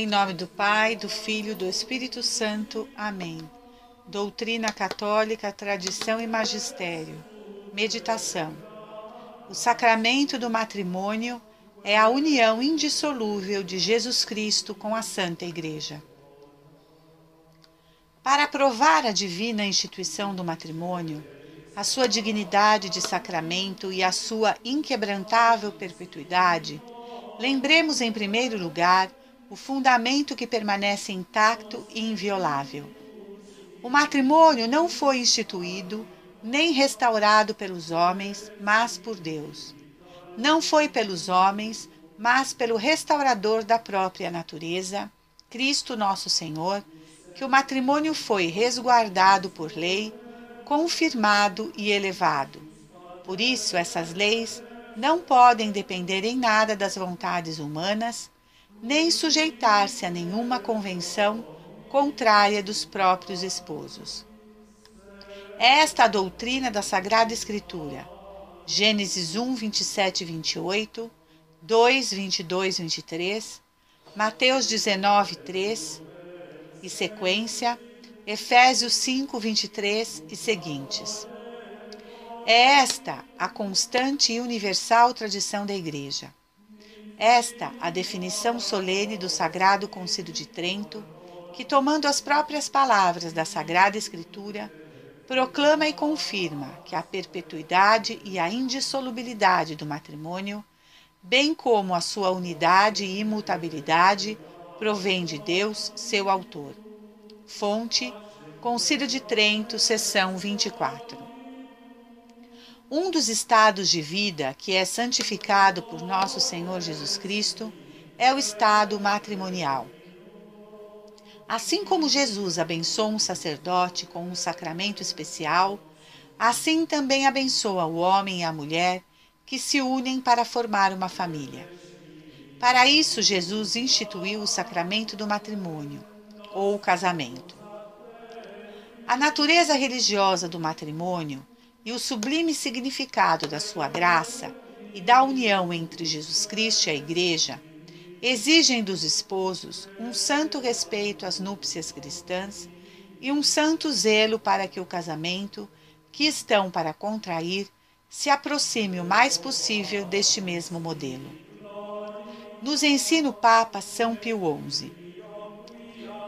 Em nome do Pai, do Filho e do Espírito Santo. Amém. Doutrina católica, tradição e magistério. Meditação. O sacramento do matrimônio é a união indissolúvel de Jesus Cristo com a Santa Igreja. Para provar a divina instituição do matrimônio, a sua dignidade de sacramento e a sua inquebrantável perpetuidade, lembremos em primeiro lugar o fundamento que permanece intacto e inviolável. O matrimônio não foi instituído nem restaurado pelos homens, mas por Deus. Não foi pelos homens, mas pelo restaurador da própria natureza, Cristo nosso Senhor, que o matrimônio foi resguardado por lei, confirmado e elevado. Por isso, essas leis não podem depender em nada das vontades humanas, nem sujeitar-se a nenhuma convenção contrária dos próprios esposos. É esta a doutrina da Sagrada Escritura. Gênesis 1, 27 e 28, 2, 22 e 23, Mateus 19, 3 e sequência, Efésios 5, 23 e seguintes. É esta a constante e universal tradição da Igreja. Esta a definição solene do Sagrado Concílio de Trento, que, tomando as próprias palavras da Sagrada Escritura, proclama e confirma que a perpetuidade e a indissolubilidade do matrimônio, bem como a sua unidade e imutabilidade, provém de Deus, seu autor. Fonte: Concílio de Trento, seção 24. Um dos estados de vida que é santificado por nosso Senhor Jesus Cristo é o estado matrimonial. Assim como Jesus abençoa um sacerdote com um sacramento especial, assim também abençoa o homem e a mulher que se unem para formar uma família. Para isso, Jesus instituiu o sacramento do matrimônio, ou casamento. A natureza religiosa do matrimônio e o sublime significado da sua graça e da união entre Jesus Cristo e a Igreja exigem dos esposos um santo respeito às núpcias cristãs e um santo zelo para que o casamento, que estão para contrair, se aproxime o mais possível deste mesmo modelo. Nos ensina o Papa São Pio XI.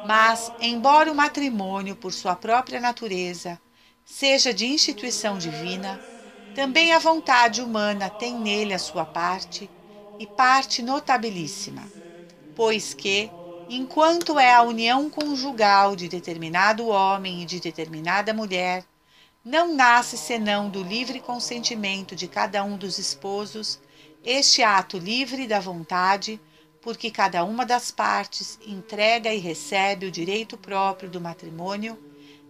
Mas, embora o matrimônio, por sua própria natureza, seja de instituição divina, também a vontade humana tem nele a sua parte, e parte notabilíssima, pois que, enquanto é a união conjugal de determinado homem e de determinada mulher, não nasce senão do livre consentimento de cada um dos esposos este ato livre da vontade, porque cada uma das partes entrega e recebe o direito próprio do matrimônio,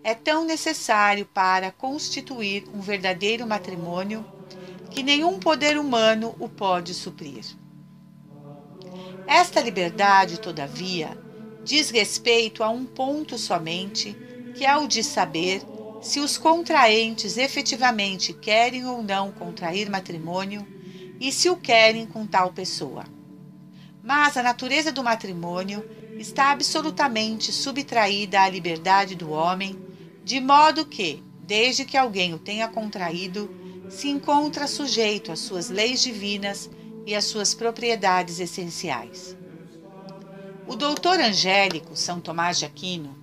é tão necessário para constituir um verdadeiro matrimônio que nenhum poder humano o pode suprir. Esta liberdade, todavia, diz respeito a um ponto somente, que é o de saber se os contraentes efetivamente querem ou não contrair matrimônio e se o querem com tal pessoa. Mas a natureza do matrimônio está absolutamente subtraída à liberdade do homem, de modo que, desde que alguém o tenha contraído, se encontra sujeito às suas leis divinas e às suas propriedades essenciais. O doutor angélico São Tomás de Aquino,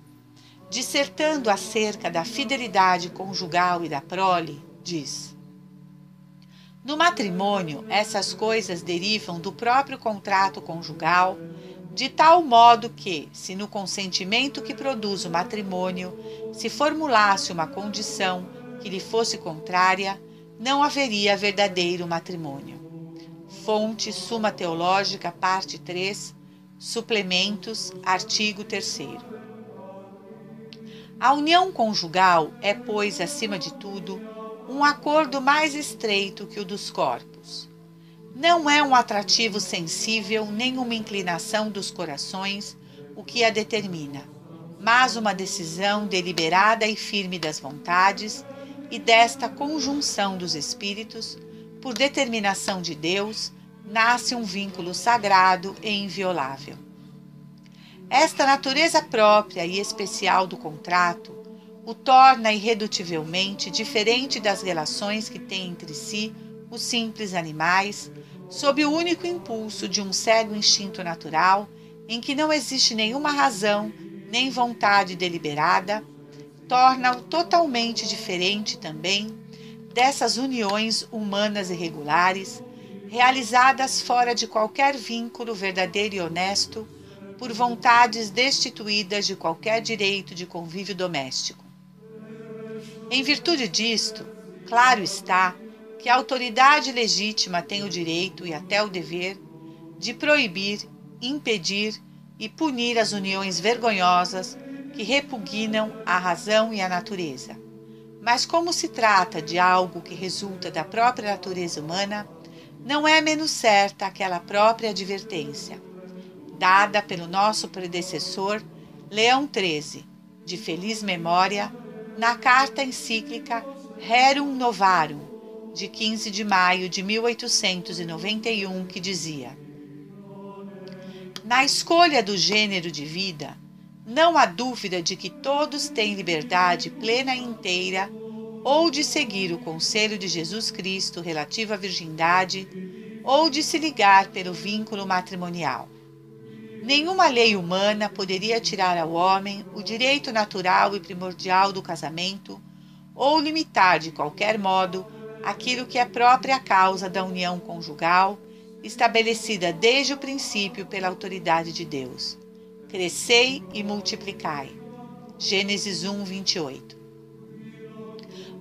dissertando acerca da fidelidade conjugal e da prole, diz: no matrimônio, essas coisas derivam do próprio contrato conjugal, de tal modo que, se no consentimento que produz o matrimônio se formulasse uma condição que lhe fosse contrária, não haveria verdadeiro matrimônio. Fonte Suma Teológica, parte 3, Suplementos, artigo 3º. A união conjugal é, pois, acima de tudo, um acordo mais estreito que o dos corpos. Não é um atrativo sensível nem uma inclinação dos corações o que a determina, mas uma decisão deliberada e firme das vontades e desta conjunção dos espíritos, por determinação de Deus, nasce um vínculo sagrado e inviolável. Esta natureza própria e especial do contrato o torna irredutivelmente diferente das relações que têm entre si os simples animais, sob o único impulso de um cego instinto natural, em que não existe nenhuma razão nem vontade deliberada, torna-o totalmente diferente também dessas uniões humanas irregulares, realizadas fora de qualquer vínculo verdadeiro e honesto, por vontades destituídas de qualquer direito de convívio doméstico. Em virtude disto, claro está que a autoridade legítima tem o direito e até o dever de proibir, impedir e punir as uniões vergonhosas que repugnam à razão e à natureza. Mas como se trata de algo que resulta da própria natureza humana, não é menos certa aquela própria advertência, dada pelo nosso predecessor Leão XIII, de feliz memória, na carta encíclica Rerum Novarum, de 15 de maio de 1891, que dizia: na escolha do gênero de vida, não há dúvida de que todos têm liberdade plena e inteira ou de seguir o conselho de Jesus Cristo relativo à virgindade ou de se ligar pelo vínculo matrimonial. Nenhuma lei humana poderia tirar ao homem o direito natural e primordial do casamento ou limitar de qualquer modo aquilo que é própria causa da união conjugal, estabelecida desde o princípio pela autoridade de Deus. Crescei e multiplicai. Gênesis 1, 28.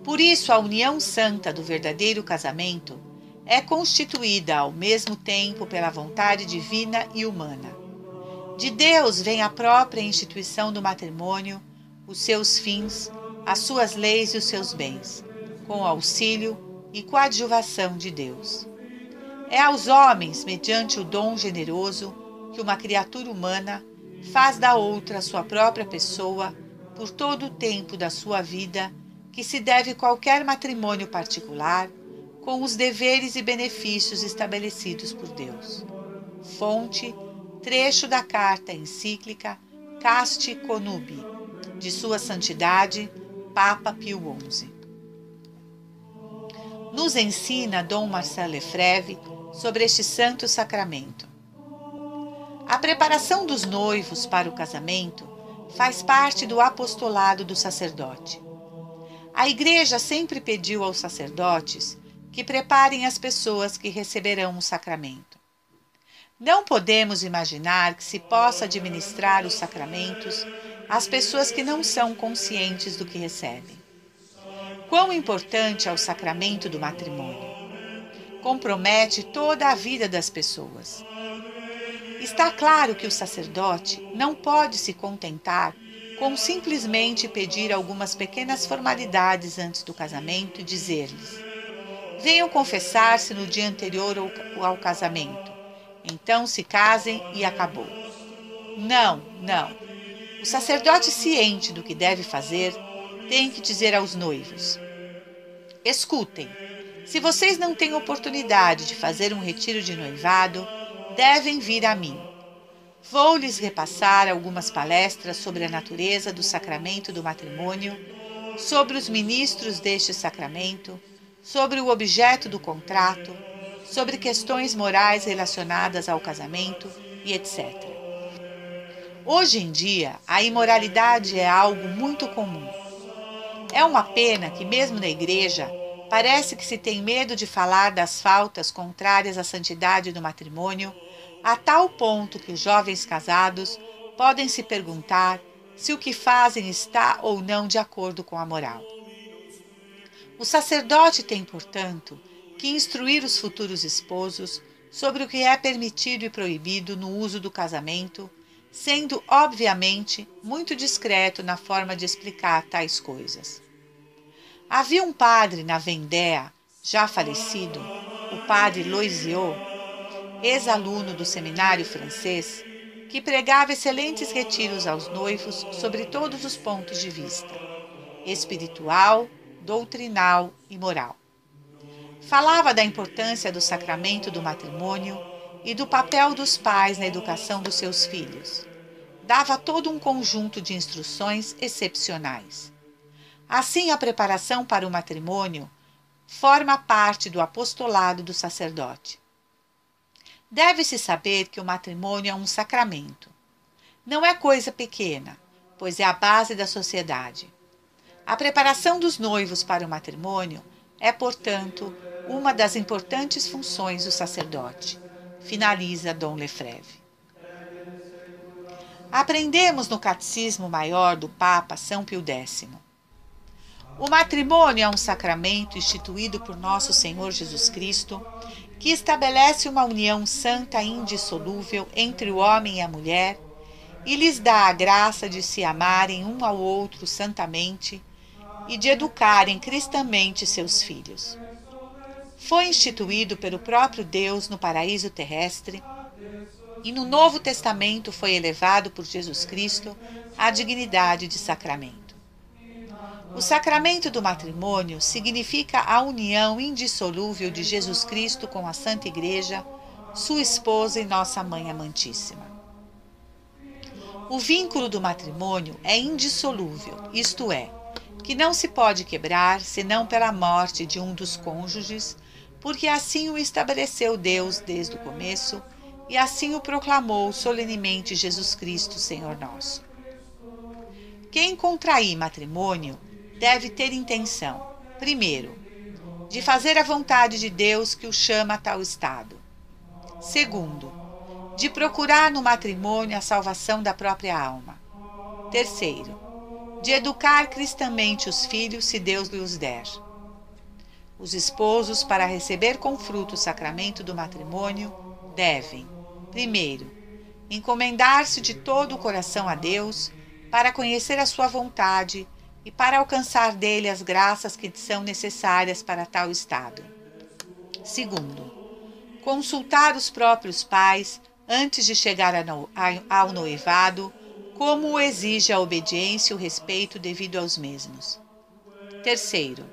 Por isso, a união santa do verdadeiro casamento é constituída ao mesmo tempo pela vontade divina e humana. De Deus vem a própria instituição do matrimônio, os seus fins, as suas leis e os seus bens, com o auxílio e coadjuvação de Deus. É aos homens, mediante o dom generoso, que uma criatura humana faz da outra sua própria pessoa por todo o tempo da sua vida, que se deve qualquer matrimônio particular, com os deveres e benefícios estabelecidos por Deus. Fonte: trecho da carta encíclica Casti Connubii, de Sua Santidade, Papa Pio XI. Nos ensina Dom Marcel Lefebvre sobre este santo sacramento. A preparação dos noivos para o casamento faz parte do apostolado do sacerdote. A Igreja sempre pediu aos sacerdotes que preparem as pessoas que receberão o sacramento. Não podemos imaginar que se possa administrar os sacramentos às pessoas que não são conscientes do que recebem. Quão importante é o sacramento do matrimônio! Compromete toda a vida das pessoas. Está claro que o sacerdote não pode se contentar com simplesmente pedir algumas pequenas formalidades antes do casamento e dizer-lhes: venham confessar-se no dia anterior ao casamento, então se casem e acabou. Não. O sacerdote, ciente do que deve fazer, tem que dizer aos noivos: escutem, se vocês não têm oportunidade de fazer um retiro de noivado, devem vir a mim. Vou lhes repassar algumas palestras sobre a natureza do sacramento do matrimônio, sobre os ministros deste sacramento, sobre o objeto do contrato, sobre questões morais relacionadas ao casamento e etc. Hoje em dia, a imoralidade é algo muito comum. É uma pena que, mesmo na igreja, parece que se tem medo de falar das faltas contrárias à santidade do matrimônio, a tal ponto que os jovens casados podem se perguntar se o que fazem está ou não de acordo com a moral. O sacerdote tem, portanto, que instruir os futuros esposos sobre o que é permitido e proibido no uso do casamento, sendo, obviamente, muito discreto na forma de explicar tais coisas. Havia um padre na Vendée, já falecido, o padre Loisiot, ex-aluno do seminário francês, que pregava excelentes retiros aos noivos sobre todos os pontos de vista: espiritual, doutrinal e moral. Falava da importância do sacramento do matrimônio e do papel dos pais na educação dos seus filhos. dava todo um conjunto de instruções excepcionais. Assim, a preparação para o matrimônio forma parte do apostolado do sacerdote. Deve-se saber que o matrimônio é um sacramento. Não é coisa pequena, pois é a base da sociedade. A preparação dos noivos para o matrimônio é, portanto, uma das importantes funções do sacerdote, finaliza Dom Lefebvre. Aprendemos no Catecismo Maior do Papa São Pio X. O matrimônio é um sacramento instituído por nosso Senhor Jesus Cristo, que estabelece uma união santa e indissolúvel entre o homem e a mulher e lhes dá a graça de se amarem um ao outro santamente e de educarem cristamente seus filhos. Foi instituído pelo próprio Deus no paraíso terrestre e no Novo Testamento foi elevado por Jesus Cristo à dignidade de sacramento. O sacramento do matrimônio significa a união indissolúvel de Jesus Cristo com a Santa Igreja, sua esposa e nossa Mãe Amantíssima. O vínculo do matrimônio é indissolúvel, isto é, que não se pode quebrar senão pela morte de um dos cônjuges, porque assim o estabeleceu Deus desde o começo e assim o proclamou solenemente Jesus Cristo, Senhor nosso. Quem contrair matrimônio deve ter intenção, primeiro, de fazer a vontade de Deus que o chama a tal estado. Segundo, de procurar no matrimônio a salvação da própria alma. Terceiro, de educar cristamente os filhos, se Deus lhes der. Os esposos, para receber com fruto o sacramento do matrimônio, devem, primeiro, encomendar-se de todo o coração a Deus, para conhecer a sua vontade e para alcançar dele as graças que são necessárias para tal estado. Segundo, consultar os próprios pais antes de chegar ao noivado, como o exige a obediência e o respeito devido aos mesmos. Terceiro,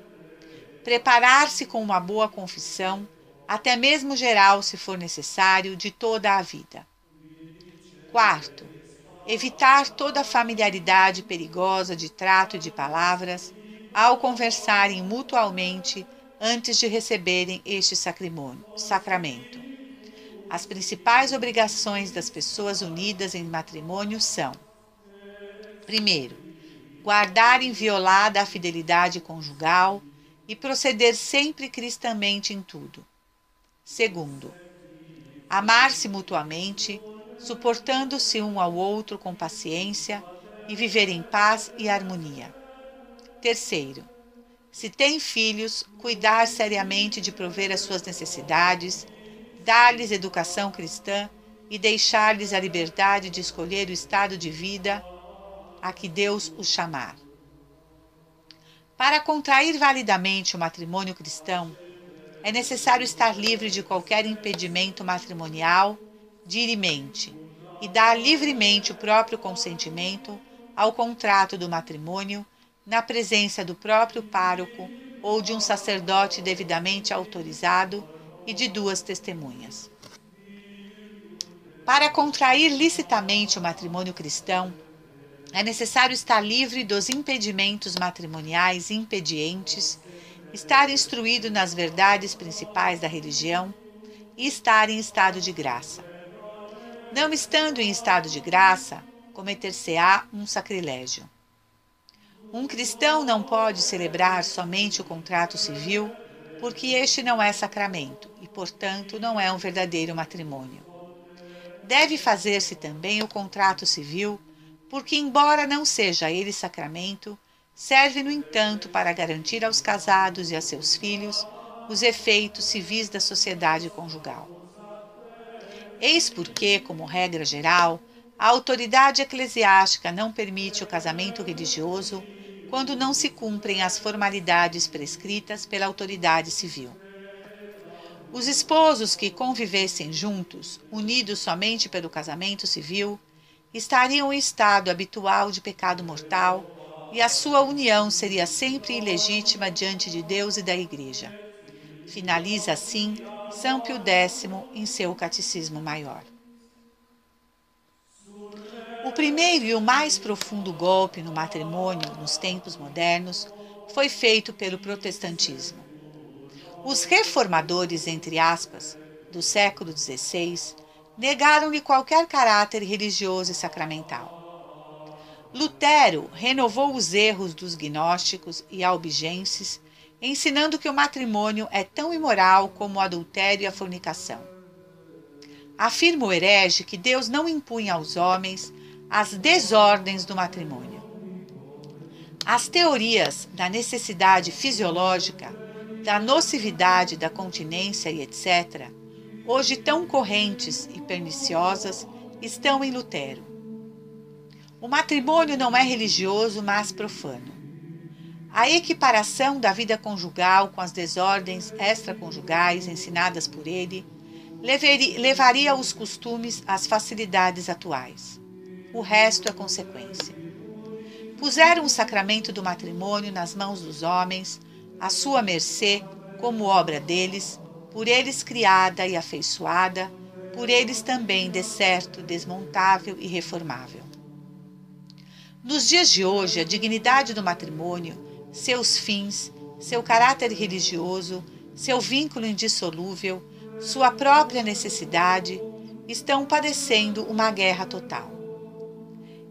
preparar-se com uma boa confissão, até mesmo geral, se for necessário, de toda a vida. Quarto, evitar toda familiaridade perigosa de trato e de palavras ao conversarem mutualmente antes de receberem este sacramento. As principais obrigações das pessoas unidas em matrimônio são: primeiro, guardar inviolada a fidelidade conjugal e proceder sempre cristamente em tudo. Segundo, amar-se mutuamente, suportando-se um ao outro com paciência e viver em paz e harmonia. Terceiro, se tem filhos, cuidar seriamente de prover as suas necessidades, dar-lhes educação cristã e deixar-lhes a liberdade de escolher o estado de vida a que Deus os chamar. Para contrair validamente o matrimônio cristão, é necessário estar livre de qualquer impedimento matrimonial, dirimente, e dar livremente o próprio consentimento ao contrato do matrimônio, na presença do próprio pároco ou de um sacerdote devidamente autorizado e de duas testemunhas. Para contrair licitamente o matrimônio cristão, é necessário estar livre dos impedimentos matrimoniais impedientes, estar instruído nas verdades principais da religião e estar em estado de graça. Não estando em estado de graça, cometer-se-á um sacrilégio. Um cristão não pode celebrar somente o contrato civil, porque este não é sacramento e, portanto, não é um verdadeiro matrimônio. Deve fazer-se também o contrato civil, porque, embora não seja ele sacramento, serve, no entanto, para garantir aos casados e a seus filhos os efeitos civis da sociedade conjugal. Eis porque, como regra geral, a autoridade eclesiástica não permite o casamento religioso quando não se cumprem as formalidades prescritas pela autoridade civil. Os esposos que convivessem juntos, unidos somente pelo casamento civil, estariam em estado habitual de pecado mortal e a sua união seria sempre ilegítima diante de Deus e da Igreja. Finaliza assim São Pio X em seu Catecismo Maior. O primeiro e o mais profundo golpe no matrimônio nos tempos modernos foi feito pelo protestantismo. Os reformadores, entre aspas, do século XVI, negaram-lhe qualquer caráter religioso e sacramental. Lutero renovou os erros dos gnósticos e albigenses, ensinando que o matrimônio é tão imoral como o adultério e a fornicação. Afirma o herege que Deus não impunha aos homens as desordens do matrimônio. As teorias da necessidade fisiológica, da nocividade da continência e etc., hoje tão correntes e perniciosas, estão em Lutero. O matrimônio não é religioso, mas profano. A equiparação da vida conjugal com as desordens extraconjugais ensinadas por ele levaria os costumes às facilidades atuais. O resto é consequência. Puseram o sacramento do matrimônio nas mãos dos homens, à sua mercê, como obra deles, por eles criada e afeiçoada, por eles também de certo desmontável e reformável. Nos dias de hoje, a dignidade do matrimônio, seus fins, seu caráter religioso, seu vínculo indissolúvel, sua própria necessidade, estão padecendo uma guerra total.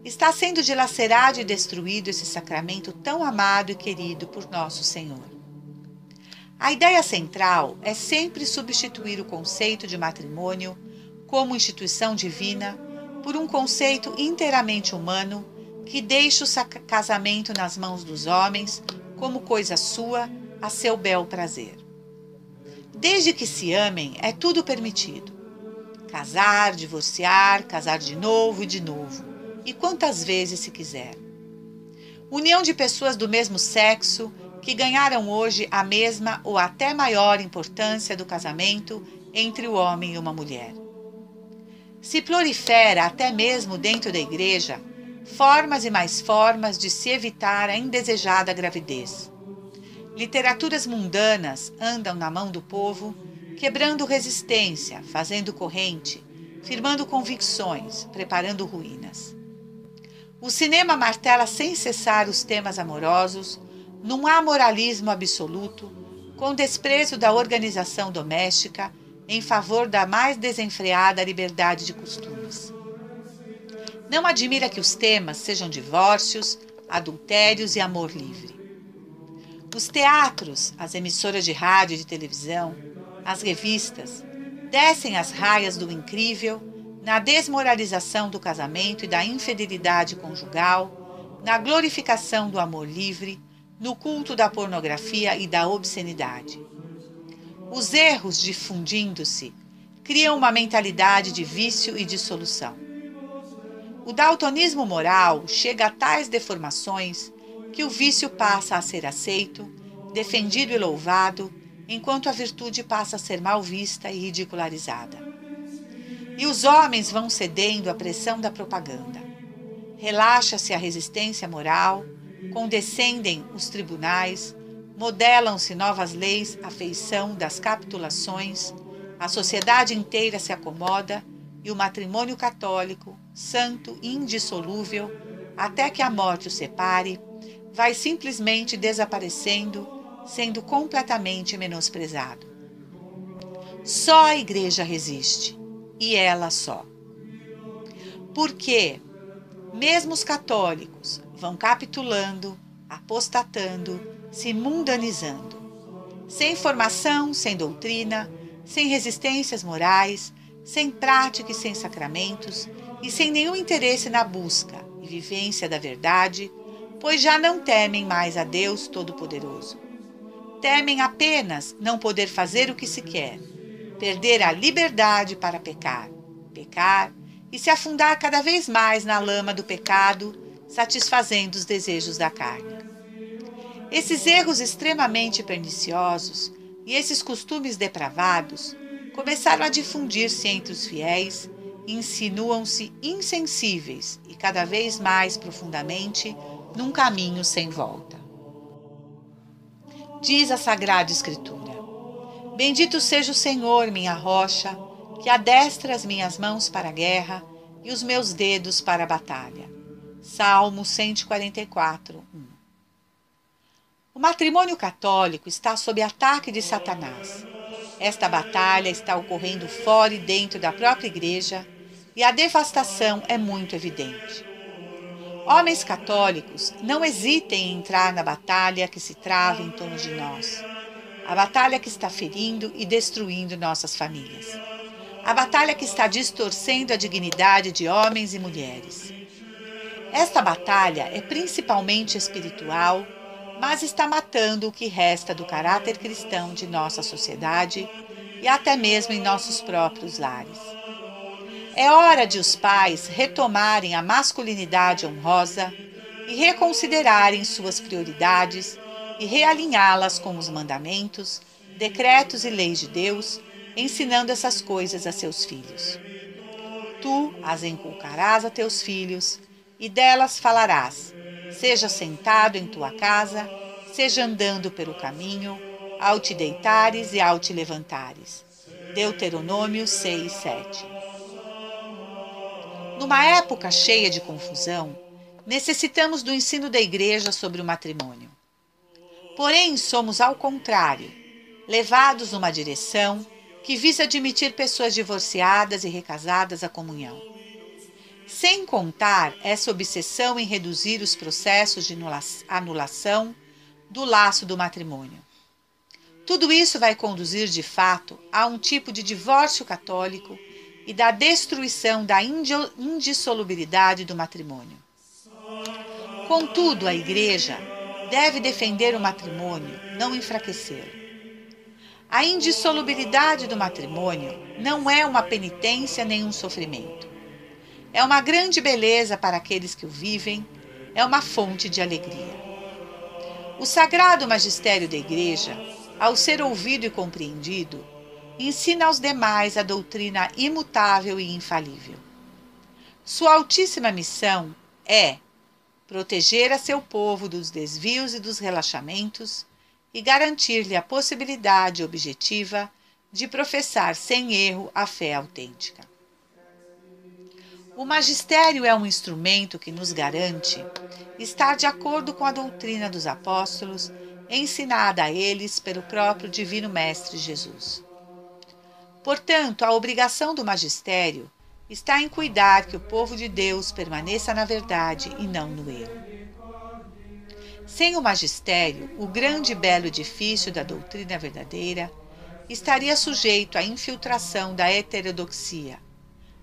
Está sendo dilacerado e destruído esse sacramento tão amado e querido por nosso Senhor. A ideia central é sempre substituir o conceito de matrimônio, como instituição divina, por um conceito inteiramente humano que deixa o casamento nas mãos dos homens como coisa sua, a seu bel prazer. Desde que se amem, é tudo permitido. Casar, divorciar, casar de novo, e quantas vezes se quiser. União de pessoas do mesmo sexo que ganharam hoje a mesma ou até maior importância do casamento entre o homem e uma mulher. Se prolifera até mesmo dentro da igreja formas e mais formas de se evitar a indesejada gravidez. Literaturas mundanas andam na mão do povo, quebrando resistência, fazendo corrente, firmando convicções, preparando ruínas. O cinema martela sem cessar os temas amorosos, num amoralismo absoluto, com desprezo da organização doméstica em favor da mais desenfreada liberdade de costumes. Não admira que os temas sejam divórcios, adultérios e amor livre. Os teatros, as emissoras de rádio e de televisão, as revistas, descem as raias do incrível na desmoralização do casamento e da infidelidade conjugal, na glorificação do amor livre, no culto da pornografia e da obscenidade. Os erros, difundindo-se, criam uma mentalidade de vício e dissolução. O daltonismo moral chega a tais deformações que o vício passa a ser aceito, defendido e louvado, enquanto a virtude passa a ser mal vista e ridicularizada. E os homens vão cedendo à pressão da propaganda. Relaxa-se a resistência moral, condescendem os tribunais, modelam-se novas leis à feição das capitulações, a sociedade inteira se acomoda e o matrimônio católico, santo e indissolúvel, até que a morte o separe, vai simplesmente desaparecendo, sendo completamente menosprezado. Só a Igreja resiste, e ela só. Porque mesmo os católicos vão capitulando, apostatando, se mundanizando. Sem formação, sem doutrina, sem resistências morais, sem prática e sem sacramentos, e sem nenhum interesse na busca e vivência da verdade, pois já não temem mais a Deus Todo-Poderoso. Temem apenas não poder fazer o que se quer, perder a liberdade para pecar e se afundar cada vez mais na lama do pecado, satisfazendo os desejos da carne. Esses erros extremamente perniciosos e esses costumes depravados começaram a difundir-se entre os fiéis e insinuam-se insensíveis e cada vez mais profundamente num caminho sem volta. Diz a Sagrada Escritura: Bendito seja o Senhor, minha rocha, que adestra as minhas mãos para a guerra e os meus dedos para a batalha. Salmo 144, 1. O matrimônio católico está sob ataque de Satanás. Esta batalha está ocorrendo fora e dentro da própria igreja e a devastação é muito evidente. Homens católicos, não hesitem em entrar na batalha que se trava em torno de nós. A batalha que está ferindo e destruindo nossas famílias. A batalha que está distorcendo a dignidade de homens e mulheres. Esta batalha é principalmente espiritual, mas está matando o que resta do caráter cristão de nossa sociedade e até mesmo em nossos próprios lares. É hora de os pais retomarem a masculinidade honrosa e reconsiderarem suas prioridades e realinhá-las com os mandamentos, decretos e leis de Deus, ensinando essas coisas a seus filhos. Tu as inculcarás a teus filhos, e delas falarás, seja sentado em tua casa, seja andando pelo caminho, ao te deitares e ao te levantares. Deuteronômio 6, 7. Numa época cheia de confusão, necessitamos do ensino da Igreja sobre o matrimônio. Porém, somos ao contrário, levados numa direção que visa admitir pessoas divorciadas e recasadas à comunhão. Sem contar essa obsessão em reduzir os processos de anulação do laço do matrimônio. Tudo isso vai conduzir, de fato, a um tipo de divórcio católico e da destruição da indissolubilidade do matrimônio. Contudo, a Igreja deve defender o matrimônio, não enfraquecê-lo. A indissolubilidade do matrimônio não é uma penitência nem um sofrimento. É uma grande beleza para aqueles que o vivem, é uma fonte de alegria. O sagrado magistério da Igreja, ao ser ouvido e compreendido, ensina aos demais a doutrina imutável e infalível. Sua altíssima missão é proteger a seu povo dos desvios e dos relaxamentos e garantir-lhe a possibilidade objetiva de professar sem erro a fé autêntica. O magistério é um instrumento que nos garante estar de acordo com a doutrina dos apóstolos, ensinada a eles pelo próprio Divino Mestre Jesus. Portanto, a obrigação do magistério está em cuidar que o povo de Deus permaneça na verdade e não no erro. Sem o magistério, o grande e belo edifício da doutrina verdadeira estaria sujeito à infiltração da heterodoxia,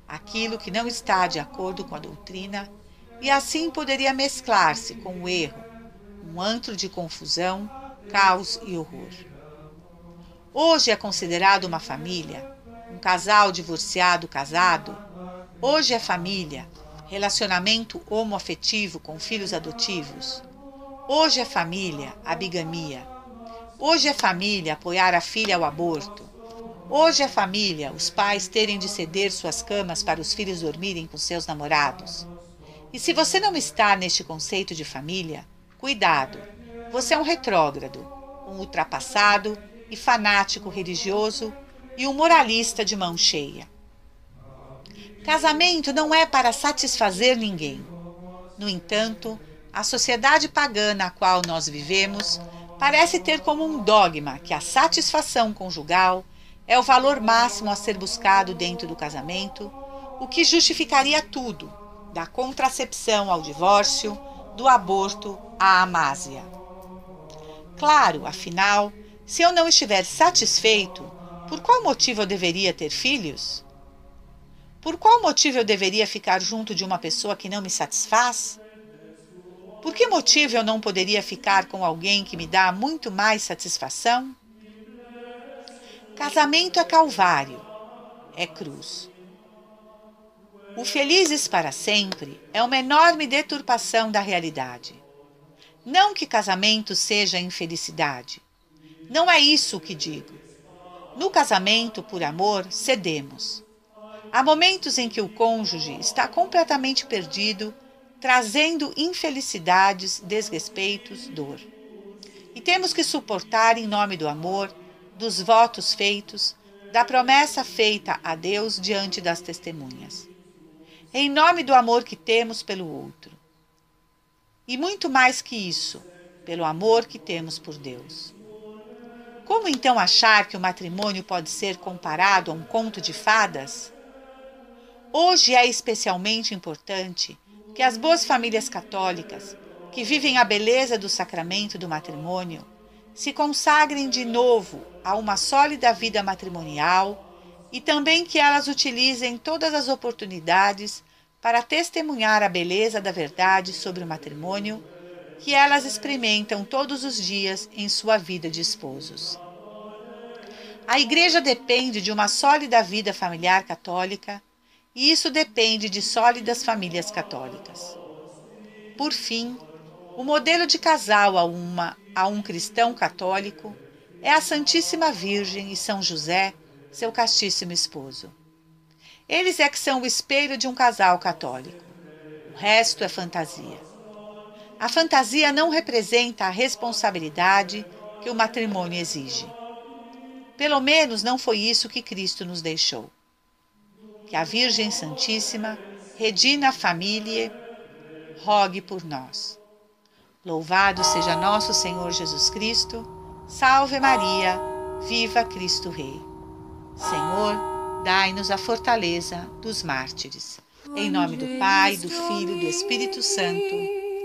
aquilo que não está de acordo com a doutrina, e assim poderia mesclar-se com o erro, um antro de confusão, caos e horror. Hoje é considerado uma família, um casal divorciado casado. Hoje é família, relacionamento homoafetivo com filhos adotivos. Hoje é família, a bigamia. Hoje é família apoiar a filha ao aborto. Hoje é família os pais terem de ceder suas camas para os filhos dormirem com seus namorados. E se você não está neste conceito de família, cuidado, você é um retrógrado, um ultrapassado e fanático religioso e um moralista de mão cheia. Casamento não é para satisfazer ninguém. No entanto, a sociedade pagã na qual nós vivemos parece ter como um dogma que a satisfação conjugal é o valor máximo a ser buscado dentro do casamento, o que justificaria tudo, da contracepção ao divórcio, do aborto à amásia. Claro, afinal, se eu não estiver satisfeito, por qual motivo eu deveria ter filhos? Por qual motivo eu deveria ficar junto de uma pessoa que não me satisfaz? Por que motivo eu não poderia ficar com alguém que me dá muito mais satisfação? Casamento é calvário, é cruz. O felizes para sempre é uma enorme deturpação da realidade. Não que casamento seja infelicidade. Não é isso o que digo. No casamento, por amor, cedemos. Há momentos em que o cônjuge está completamente perdido, trazendo infelicidades, desrespeitos, dor. E temos que suportar em nome do amor, dos votos feitos, da promessa feita a Deus diante das testemunhas. em nome do amor que temos pelo outro. E muito mais que isso, pelo amor que temos por Deus. Como então achar que o matrimônio pode ser comparado a um conto de fadas? Hoje é especialmente importante que as boas famílias católicas, que vivem a beleza do sacramento do matrimônio, se consagrem de novo a uma sólida vida matrimonial e também que elas utilizem todas as oportunidades para testemunhar a beleza da verdade sobre o matrimônio que elas experimentam todos os dias em sua vida de esposos. A Igreja depende de uma sólida vida familiar católica e isso depende de sólidas famílias católicas. Por fim, o modelo de casal a um cristão católico é a Santíssima Virgem e São José, seu castíssimo esposo. Eles é que são o espelho de um casal católico. O resto é fantasia. A fantasia não representa a responsabilidade que o matrimônio exige. Pelo menos não foi isso que Cristo nos deixou. Que a Virgem Santíssima, Regina Familiae, rogue por nós. Louvado seja nosso Senhor Jesus Cristo. Salve Maria, viva Cristo Rei. Senhor, dai-nos a fortaleza dos mártires. Em nome do Pai, do Filho e do Espírito Santo.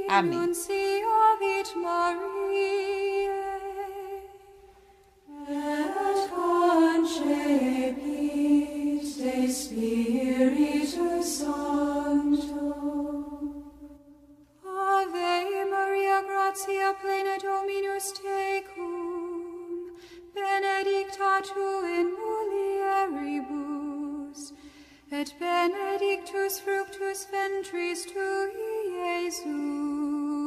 Amém. Gratia plena Dominus tecum, benedicta tu in mulieribus, et benedictus fructus ventris tui, Iesus.